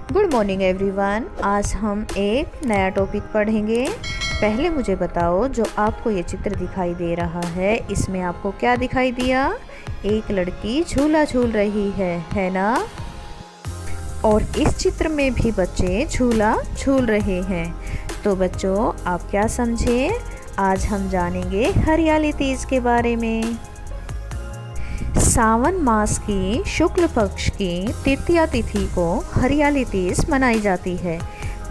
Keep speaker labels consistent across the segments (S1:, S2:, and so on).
S1: Good morning everyone. आज हम एक नया टॉपिक पढ़ेंगे। पहले मुझे बताओ, जो आपको ये चित्र दिखाई दे रहा है, इसमें आपको क्या दिखाई दिया? एक लड़की झूला झूल रही है ना? और इस चित्र में भी बच्चे झूला झूल रहे हैं। तो बच्चों, आप क्या समझे? आज हम जानेंगे हरियाली तीज के बारे में। सावन मास की शुक्ल पक्ष की तृतीया तिथि को हरियाली तीज मनाई जाती है।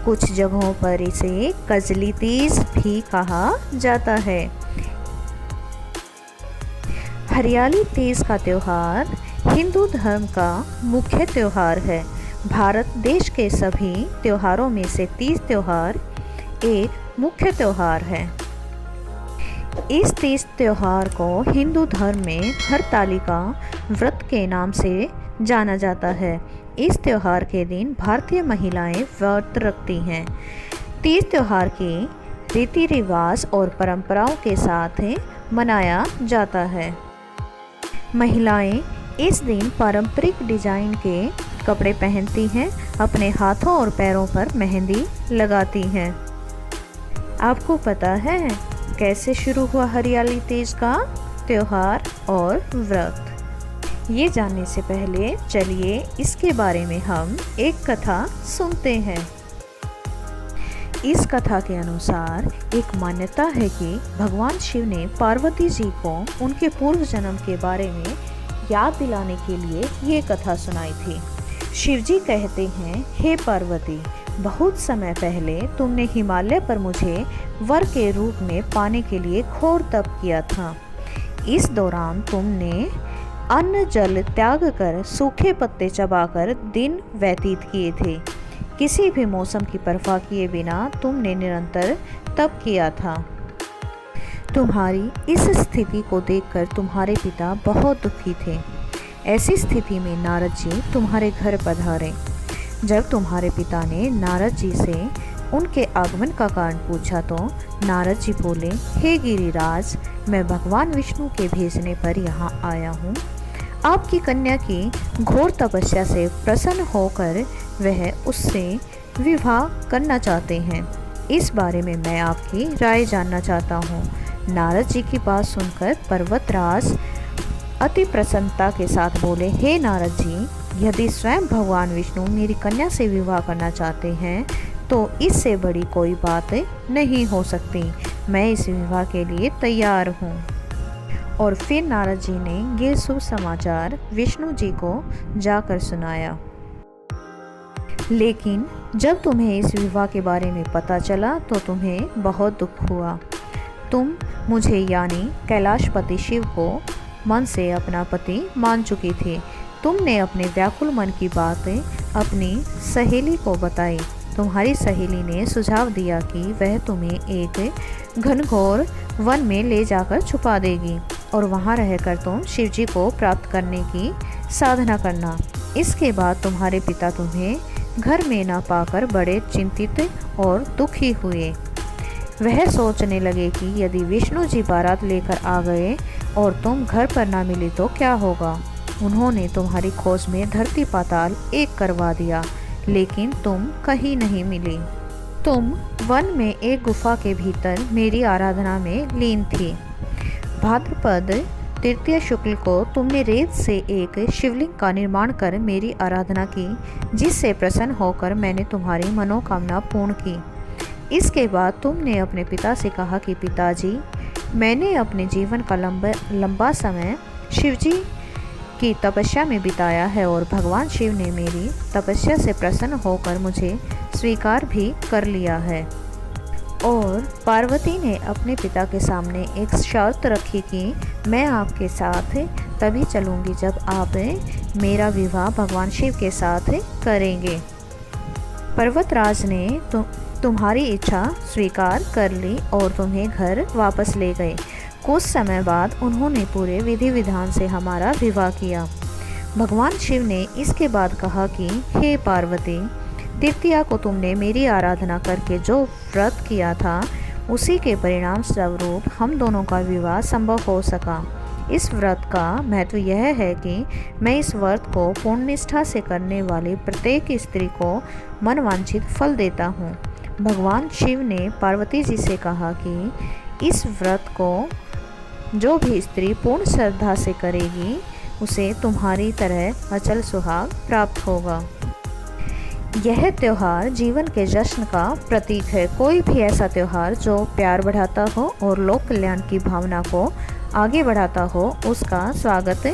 S1: कुछ जगहों पर इसे कजली तीज भी कहा जाता है। हरियाली तीज का त्यौहार हिंदू धर्म का मुख्य त्यौहार है। भारत देश के सभी त्योहारों में से तीज त्यौहार एक मुख्य त्यौहार है। इस तीज त्यौहार को हिंदू धर्म में हरतालिका व्रत के नाम से जाना जाता है। इस त्यौहार के दिन भारतीय महिलाएं व्रत रखती हैं। तीज त्यौहार की रीति रिवाज और परंपराओं के साथ मनाया जाता है। महिलाएं इस दिन पारंपरिक डिजाइन के कपड़े पहनती हैं, अपने हाथों और पैरों पर मेहंदी लगाती हैं। आपको पता है कैसे शुरू हुआ हरियाली तीज का त्यौहार और व्रत? ये जानने से पहले चलिए इसके बारे में हम एक कथा सुनते हैं। इस कथा के अनुसार एक मान्यता है कि भगवान शिव ने पार्वती जी को उनके पूर्व जन्म के बारे में याद दिलाने के लिए ये कथा सुनाई थी। शिव जी कहते हैं, हे पार्वती, बहुत समय पहले तुमने हिमालय पर मुझे वर के रूप में पाने के लिए घोर तप किया था। इस दौरान तुमने अन्न जल त्याग कर सूखे पत्ते चबाकर दिन व्यतीत किए थे। किसी भी मौसम की परवाह किए बिना तुमने निरंतर तप किया था। तुम्हारी इस स्थिति को देखकर तुम्हारे पिता बहुत दुखी थे। ऐसी स्थिति में नारद जी तुम्हारे घर पधारे। जब तुम्हारे पिता ने नारद जी से उनके आगमन का कारण पूछा तो नारद जी बोले, हे गिरिराज, मैं भगवान विष्णु के भेजने पर यहाँ आया हूँ। आपकी कन्या की घोर तपस्या से प्रसन्न होकर वह उससे विवाह करना चाहते हैं। इस बारे में मैं आपकी राय जानना चाहता हूँ। नारद जी की बात सुनकर पर्वतराज अति प्रसन्नता के साथ बोले, हे नारद जी, यदि स्वयं भगवान विष्णु मेरी कन्या से विवाह करना चाहते हैं तो इससे बड़ी कोई बात नहीं हो सकती। मैं इस विवाह के लिए तैयार हूँ। और फिर नारद जी ने ये शुभ समाचार विष्णु जी को जाकर सुनाया। लेकिन जब तुम्हें इस विवाह के बारे में पता चला तो तुम्हें बहुत दुख हुआ। तुम मुझे यानी कैलाशपति शिव को मन से अपना पति मान चुकी थी। तुमने अपने व्याकुल मन की बातें अपनी सहेली को बताई। तुम्हारी सहेली ने सुझाव दिया कि वह तुम्हें एक घनघोर वन में ले जाकर छुपा देगी और वहां रहकर तुम शिवजी को प्राप्त करने की साधना करना। इसके बाद तुम्हारे पिता तुम्हें घर में ना पाकर बड़े चिंतित और दुखी हुए। वह सोचने लगे कि यदि विष्णु जी बारात लेकर आ गए और तुम घर पर ना मिली तो क्या होगा। उन्होंने तुम्हारी खोज में धरती पाताल एक करवा दिया, लेकिन तुम कहीं नहीं मिली। तुम वन में एक गुफा के भीतर मेरी आराधना में लीन थी। भाद्रपद तृतीय शुक्ल को तुमने रेत से एक शिवलिंग का निर्माण कर मेरी आराधना की, जिससे प्रसन्न होकर मैंने तुम्हारी मनोकामना पूर्ण की। इसके बाद तुमने अपने पिता से कहा कि पिताजी, मैंने अपने जीवन का लंबा समय शिवजी की तपस्या में बिताया है और भगवान शिव ने मेरी तपस्या से प्रसन्न होकर मुझे स्वीकार भी कर लिया है। और पार्वती ने अपने पिता के सामने एक शर्त रखी कि मैं आपके साथ तभी चलूँगी जब आप मेरा विवाह भगवान शिव के साथ करेंगे। पर्वतराज ने तुम्हारी इच्छा स्वीकार कर ली और तुम्हें घर वापस ले गए। कुछ समय बाद उन्होंने पूरे विधि विधान से हमारा विवाह किया। भगवान शिव ने इसके बाद कहा कि हे पार्वती, तृतीया को तुमने मेरी आराधना करके जो व्रत किया था, उसी के परिणाम स्वरूप हम दोनों का विवाह संभव हो सका। इस व्रत का महत्व यह है कि मैं इस व्रत को पूर्ण निष्ठा से करने वाली प्रत्येक स्त्री को मनवांछित फल देता हूँ। भगवान शिव ने पार्वती जी से कहा कि इस व्रत को जो भी स्त्री पूर्ण श्रद्धा से करेगी उसे तुम्हारी तरह अचल सुहाग प्राप्त होगा। यह त्यौहार जीवन के जश्न का प्रतीक है। कोई भी ऐसा त्यौहार जो प्यार बढ़ाता हो और लोक कल्याण की भावना को आगे बढ़ाता हो, उसका स्वागत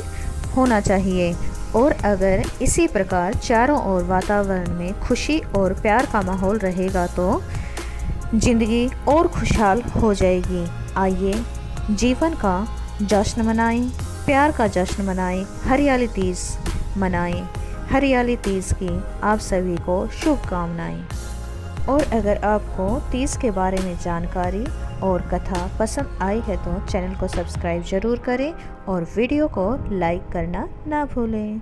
S1: होना चाहिए। और अगर इसी प्रकार चारों ओर वातावरण में खुशी और प्यार का माहौल रहेगा तो जिंदगी और खुशहाल हो जाएगी। आइए जीवन का जश्न मनाएं, प्यार का जश्न मनाएं, हरियाली तीज मनाएं। हरियाली तीज की आप सभी को शुभकामनाएं। और अगर आपको तीज के बारे में जानकारी और कथा पसंद आई है तो चैनल को सब्सक्राइब ज़रूर करें और वीडियो को लाइक करना ना भूलें।